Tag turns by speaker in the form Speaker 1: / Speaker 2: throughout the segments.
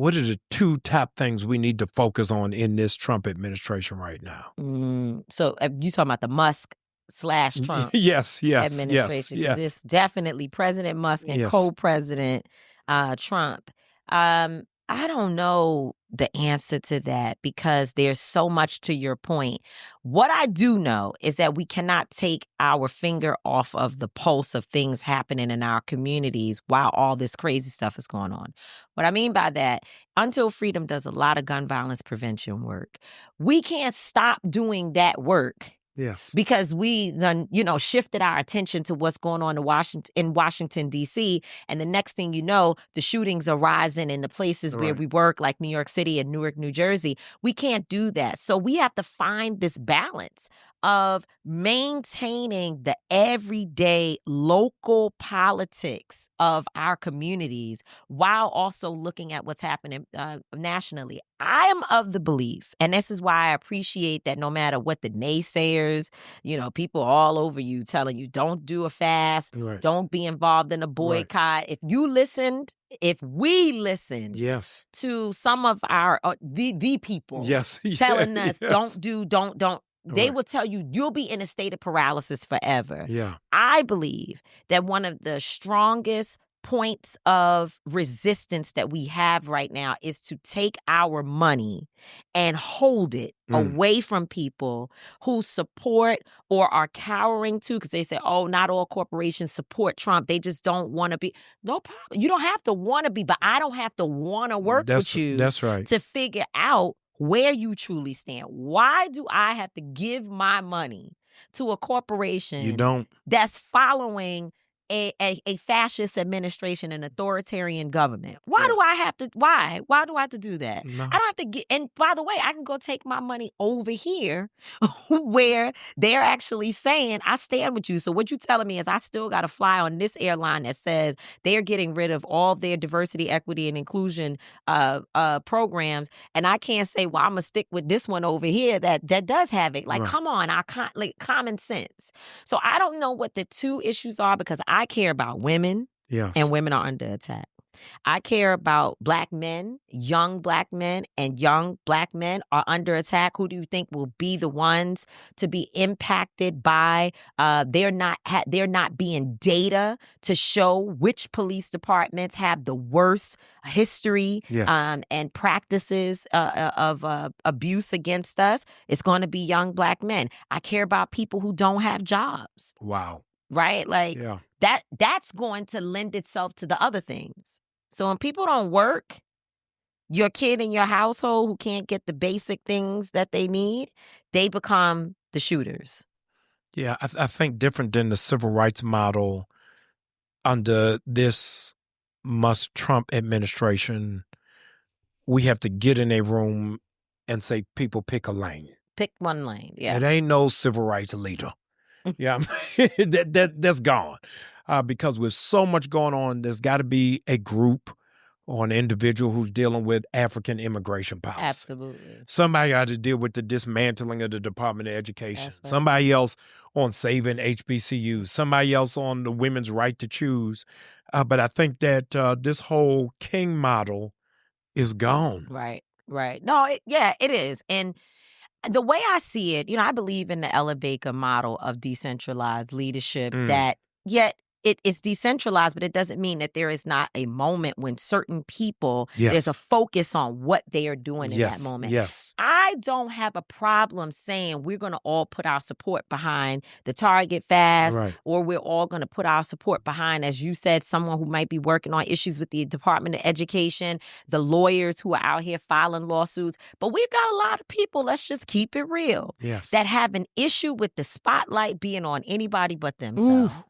Speaker 1: what are the two top things we need to focus on in this Trump administration right now?
Speaker 2: So you talking about the Musk/Trump
Speaker 1: Yes,
Speaker 2: administration? Because it's definitely President Musk and co-president Trump. I don't know the answer to that because there's so much to your point. What I do know is that we cannot take our finger off of the pulse of things happening in our communities while all this crazy stuff is going on. What I mean by that, Until Freedom does a lot of gun violence prevention work. We can't stop doing that work.
Speaker 1: Yes.
Speaker 2: Because we done, shifted our attention to what's going on in Washington, D.C. And the next thing you know, the shootings are rising in the places where we work, like New York City and Newark, New Jersey. We can't do that. So we have to find this balance of maintaining the everyday local politics of our communities while also looking at what's happening nationally. I am of the belief, and this is why I appreciate that no matter what the naysayers, people all over you telling you don't do a fast, don't be involved in a boycott. If we listened to some of our the people telling us don't. They will tell you'll be in a state of paralysis forever.
Speaker 1: Yeah.
Speaker 2: I believe that one of the strongest points of resistance that we have right now is to take our money and hold it away from people who support or are cowering to, because they say, oh, not all corporations support Trump. They just don't want to be. No problem. You don't have to want to be, but I don't have to want to work with you.
Speaker 1: That's right.
Speaker 2: To figure out where you truly stand. Why do I have to give my money to a corporation that's following a fascist administration, an authoritarian government? Why do I have to do that?
Speaker 1: No.
Speaker 2: I don't have to get, and by the way, I can go take my money over here where they're actually saying, I stand with you. So what you're telling me is I still got to fly on this airline that says they're getting rid of all their diversity, equity, and inclusion programs. And I can't say, well, I'm going to stick with this one over here that does have it. Like, come on, common sense. So I don't know what the two issues are because I care about women, and women are under attack. I care about black men, young black men, and young black men are under attack. Who do you think will be the ones to be impacted by there not being data to show which police departments have the worst history and practices of abuse against us? It's going to be young black men. I care about people who don't have jobs.
Speaker 1: Wow.
Speaker 2: Right? Like that's going to lend itself to the other things. So when people don't work, your kid in your household who can't get the basic things that they need, they become the shooters.
Speaker 1: Yeah, I think different than the civil rights model under this Musk-Trump administration, we have to get in a room and say, people pick a lane.
Speaker 2: Pick one lane,
Speaker 1: It ain't no civil rights leader. That's gone. Because with so much going on, there's got to be a group or an individual who's dealing with African immigration policy.
Speaker 2: Absolutely.
Speaker 1: Somebody got to deal with the dismantling of the Department of Education. Somebody else on saving HBCUs. Somebody else on the women's right to choose. But I think that this whole King model is gone.
Speaker 2: Right. No, it is. And the way I see it, I believe in the Ella Baker model of decentralized leadership that yet it's decentralized, but it doesn't mean that there is not a moment when certain people, there's a focus on what they are doing in that moment.
Speaker 1: Yes.
Speaker 2: I don't have a problem saying we're going to all put our support behind the Target fast, or we're all going to put our support behind, as you said, someone who might be working on issues with the Department of Education, the lawyers who are out here filing lawsuits. But we've got a lot of people, let's just keep it real, that have an issue with the spotlight being on anybody but themselves.
Speaker 1: Ooh.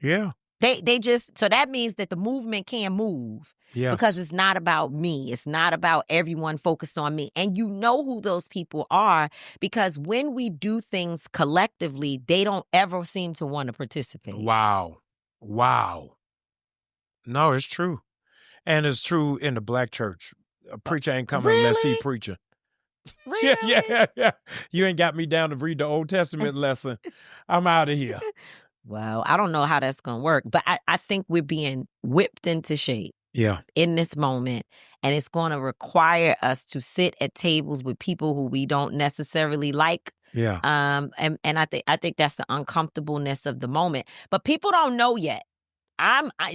Speaker 1: Yeah.
Speaker 2: They just, so that means that the movement can't move because it's not about me. It's not about everyone focused on me. And you know who those people are because when we do things collectively, they don't ever seem to want to participate.
Speaker 1: Wow. No, it's true. And it's true in the black church. A preacher ain't coming unless he preaching.
Speaker 2: Really?
Speaker 1: Yeah. You ain't got me down to read the Old Testament lesson. I'm out of here.
Speaker 2: Well, I don't know how that's going to work, but I think we're being whipped into shape. in this moment, and it's going to require us to sit at tables with people who we don't necessarily like. And I think that's the uncomfortableness of the moment. But people don't know yet.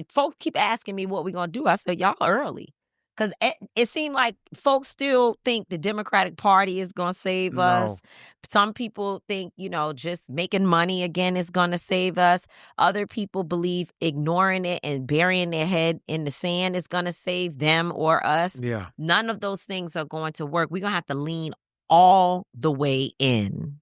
Speaker 2: Folks keep asking me what we're gonna do. I said, y'all early. Because it seemed like folks still think the Democratic Party is going to save us. Some people think, just making money again is going to save us. Other people believe ignoring it and burying their head in the sand is going to save them or us. None of those things are going to work. We're going to have to lean all the way in.